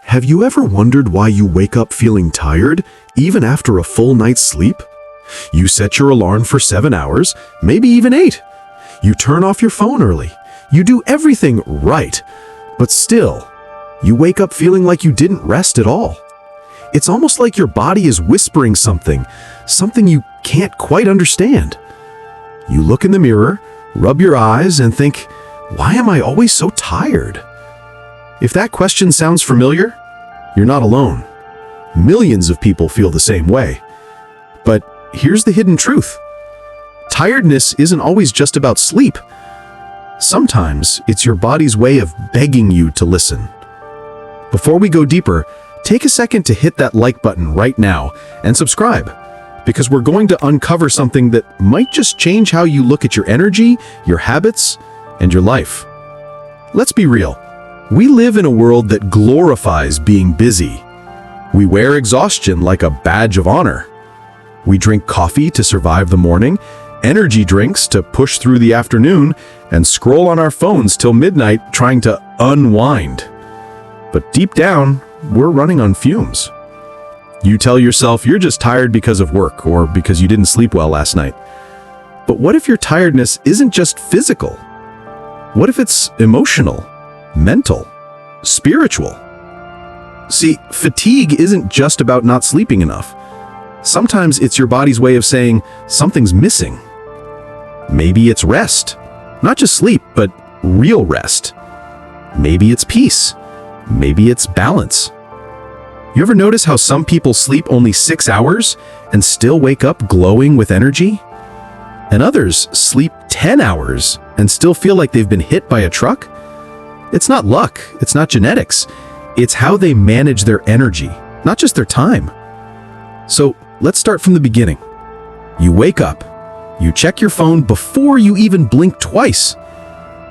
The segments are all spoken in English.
Have you ever wondered why you wake up feeling tired, even after a full night's sleep? You set your alarm for 7 hours, maybe even 8. You turn off your phone early. You do everything right, but still, you wake up feeling like you didn't rest at all. It's almost like your body is whispering something you can't quite understand. You look in the mirror, rub your eyes, and think, why am I always so tired? If that question sounds familiar, you're not alone. Millions of people feel the same way. But here's the hidden truth. Tiredness isn't always just about sleep. Sometimes it's your body's way of begging you to listen. Before we go deeper, take a second to hit that like button right now and subscribe, because we're going to uncover something that might just change how you look at your energy, your habits, and your life. Let's be real. We live in a world that glorifies being busy. We wear exhaustion like a badge of honor. We drink coffee to survive the morning, energy drinks to push through the afternoon, and scroll on our phones till midnight trying to unwind. But deep down, we're running on fumes. You tell yourself you're just tired because of work or because you didn't sleep well last night. But what if your tiredness isn't just physical? What if it's emotional, mental, spiritual? See, fatigue isn't just about not sleeping enough. Sometimes it's your body's way of saying something's missing. Maybe it's rest, not just sleep, but real rest. Maybe it's peace. Maybe it's balance. You ever notice how some people sleep only 6 hours and still wake up glowing with energy? And others sleep 10 hours and still feel like they've been hit by a truck? It's not luck, it's not genetics. It's how they manage their energy, not just their time. So let's start from the beginning. You wake up. You check your phone before you even blink twice.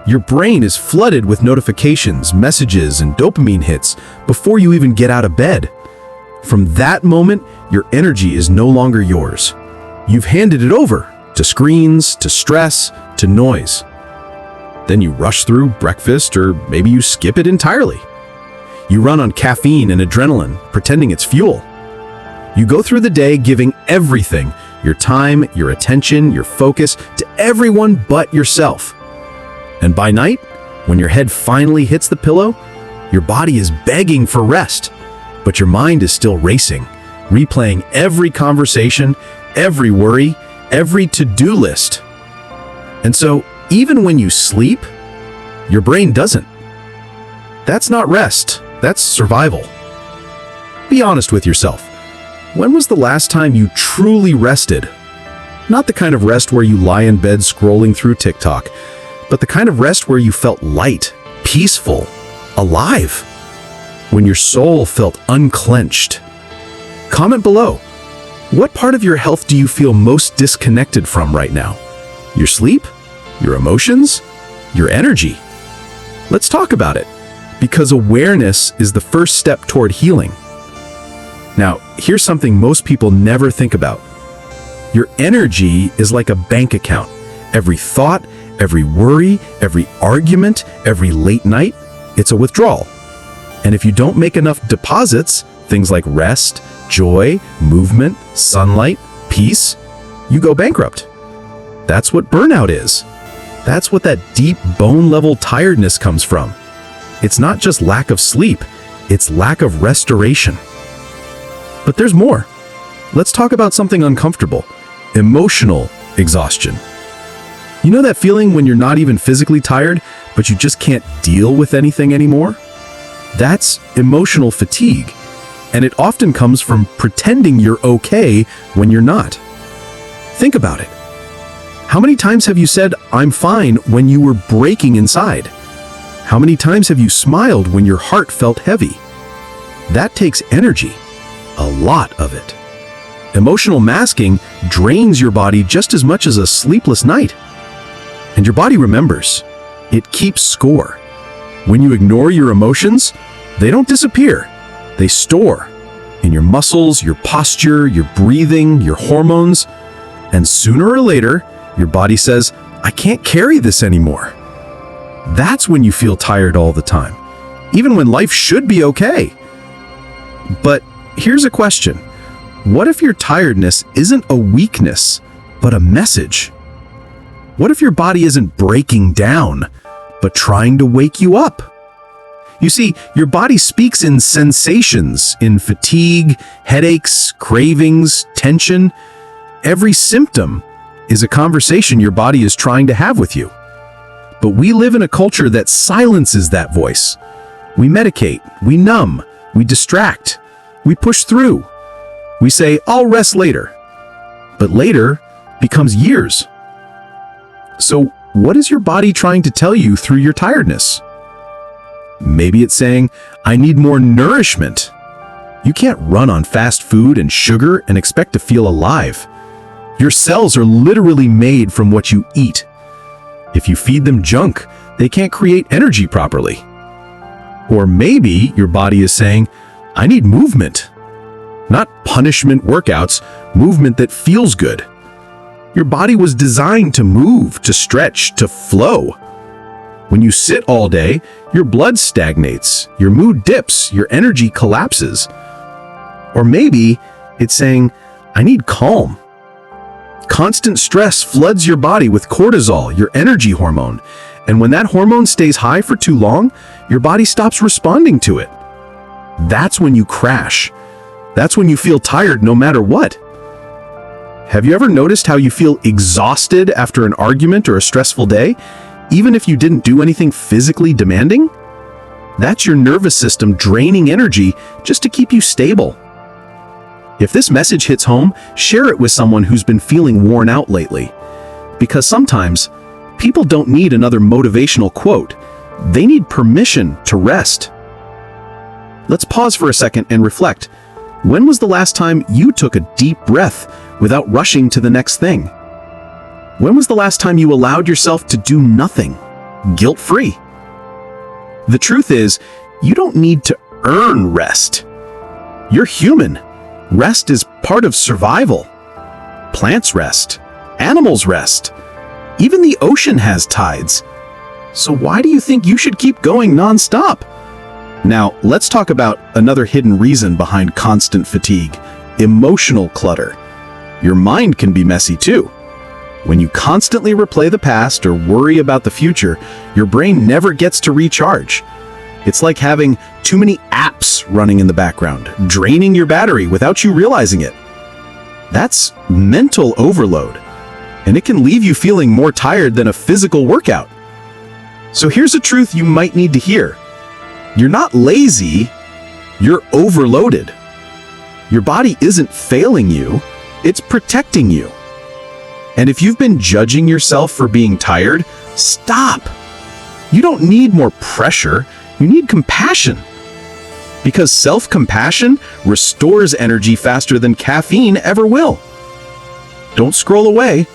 Your brain is flooded with notifications, messages, and dopamine hits before you even get out of bed. From that moment, your energy is no longer yours. You've handed it over to screens, to stress, to noise. Then you rush through breakfast, or maybe you skip it entirely. You run on caffeine and adrenaline, pretending it's fuel. You go through the day giving everything, your time, your attention, your focus, to everyone but yourself. And by night, when your head finally hits the pillow, your body is begging for rest, but your mind is still racing, replaying every conversation, every worry, every to-do list. And so, even when you sleep, your brain doesn't. That's not rest, that's survival. Be honest with yourself. When was the last time you truly rested? Not the kind of rest where you lie in bed scrolling through TikTok, but the kind of rest where you felt light, peaceful, alive, when your soul felt unclenched. Comment below. What part of your health do you feel most disconnected from right now? Your sleep? Your emotions? Your energy? Let's talk about it, because awareness is the first step toward healing. Now, here's something most people never think about. Your energy is like a bank account. Every thought, every worry, every argument, every late night, it's a withdrawal. And if you don't make enough deposits, things like rest, joy, movement, sunlight, peace, you go bankrupt. That's what burnout is. That's what that deep bone-level tiredness comes from. It's not just lack of sleep, it's lack of restoration. But there's more. Let's talk about something uncomfortable: emotional exhaustion. You know that feeling when you're not even physically tired, but you just can't deal with anything anymore? That's emotional fatigue, and it often comes from pretending you're okay when you're not. Think about it. How many times have you said, "I'm fine," when you were breaking inside? How many times have you smiled when your heart felt heavy? That takes energy, a lot of it. Emotional masking drains your body just as much as a sleepless night. And your body remembers. It keeps score. When you ignore your emotions, they don't disappear. They store in your muscles, your posture, your breathing, your hormones. And sooner or later, your body says, "I can't carry this anymore." That's when you feel tired all the time, even when life should be okay. But here's a question. What if your tiredness isn't a weakness, but a message? What if your body isn't breaking down, but trying to wake you up? You see, your body speaks in sensations, in fatigue, headaches, cravings, tension. Every symptom is a conversation your body is trying to have with you. But we live in a culture that silences that voice. We medicate, we numb, we distract, we push through. We say, "I'll rest later." But later becomes years. So what is your body trying to tell you through your tiredness? Maybe it's saying, "I need more nourishment." You can't run on fast food and sugar and expect to feel alive. Your cells are literally made from what you eat. If you feed them junk, they can't create energy properly. Or maybe your body is saying, "I need movement." Not punishment workouts, movement that feels good. Your body was designed to move, to stretch, to flow. When you sit all day, your blood stagnates, your mood dips, your energy collapses. Or maybe it's saying, "I need calm." Constant stress floods your body with cortisol, your energy hormone. And when that hormone stays high for too long, your body stops responding to it. That's when you crash. That's when you feel tired no matter what. Have you ever noticed how you feel exhausted after an argument or a stressful day, even if you didn't do anything physically demanding? That's your nervous system draining energy just to keep you stable. If this message hits home, share it with someone who's been feeling worn out lately. Because sometimes, people don't need another motivational quote. They need permission to rest. Let's pause for a second and reflect. When was the last time you took a deep breath without rushing to the next thing? When was the last time you allowed yourself to do nothing, guilt-free? The truth is, you don't need to earn rest. You're human. Rest is part of survival. Plants rest. Animals rest. Even the ocean has tides. So why do you think you should keep going non-stop? Now, let's talk about another hidden reason behind constant fatigue: emotional clutter. Your mind can be messy too. When you constantly replay the past or worry about the future, your brain never gets to recharge. It's like having too many apps running in the background, draining your battery without you realizing it. That's mental overload, and it can leave you feeling more tired than a physical workout. So here's a truth you might need to hear. You're not lazy, you're overloaded. Your body isn't failing you, it's protecting you. And if you've been judging yourself for being tired, stop. You don't need more pressure, you need compassion. Because self-compassion restores energy faster than caffeine ever will. Don't scroll away.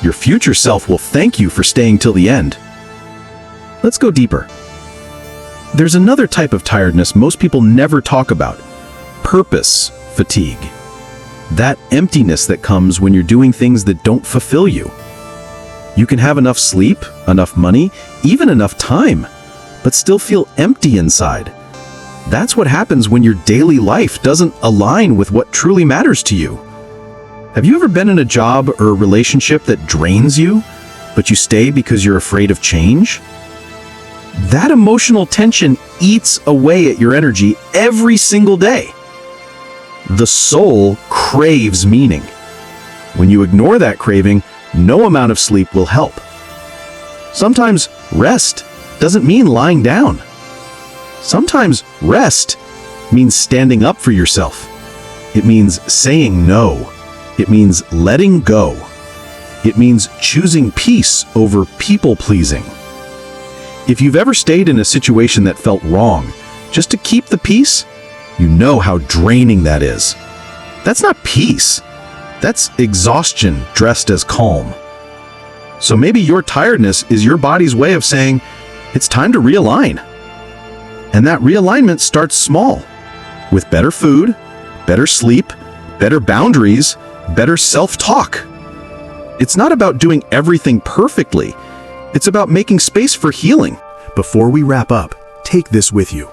Your future self will thank you for staying till the end. Let's go deeper. There's another type of tiredness most people never talk about: purpose fatigue. That emptiness that comes when you're doing things that don't fulfill you. You can have enough sleep, enough money, even enough time, but still feel empty inside. That's what happens when your daily life doesn't align with what truly matters to you. Have you ever been in a job or a relationship that drains you, but you stay because you're afraid of change? That emotional tension eats away at your energy every single day. The soul craves meaning. When you ignore that craving, no amount of sleep will help. Sometimes rest doesn't mean lying down. Sometimes rest means standing up for yourself. It means saying no. It means letting go. It means choosing peace over people-pleasing. If you've ever stayed in a situation that felt wrong, just to keep the peace, you know how draining that is. That's not peace. That's exhaustion dressed as calm. So maybe your tiredness is your body's way of saying, it's time to realign. And that realignment starts small, with better food, better sleep, better boundaries, better self-talk. It's not about doing everything perfectly. It's about making space for healing. Before we wrap up, take this with you.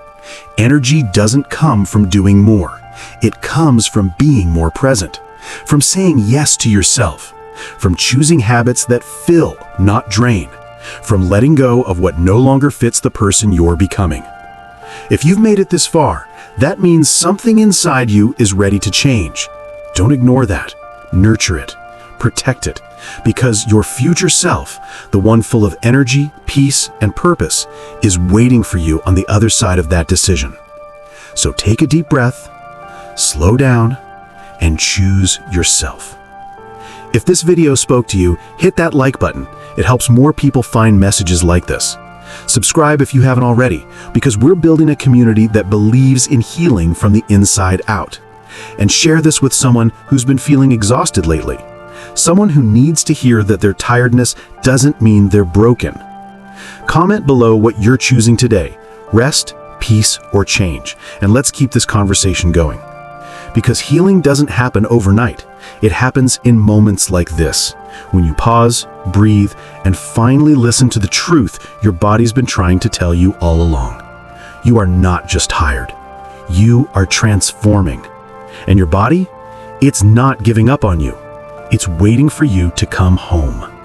Energy doesn't come from doing more. It comes from being more present, from saying yes to yourself, from choosing habits that fill, not drain, from letting go of what no longer fits the person you're becoming. If you've made it this far, that means something inside you is ready to change. Don't ignore that. Nurture it. Protect it. Because your future self, the one full of energy, peace, and purpose, is waiting for you on the other side of that decision. So take a deep breath, slow down, and choose yourself. If this video spoke to you, hit that like button. It helps more people find messages like this. Subscribe if you haven't already, because we're building a community that believes in healing from the inside out. And share this with someone who's been feeling exhausted lately. Someone who needs to hear that their tiredness doesn't mean they're broken. Comment below what you're choosing today: rest, peace, or change, and let's keep this conversation going. Because healing doesn't happen overnight. It happens in moments like this, when you pause, breathe, and finally listen to the truth your body's been trying to tell you all along. You are not just tired. You are transforming. And your body? It's not giving up on you. It's waiting for you to come home.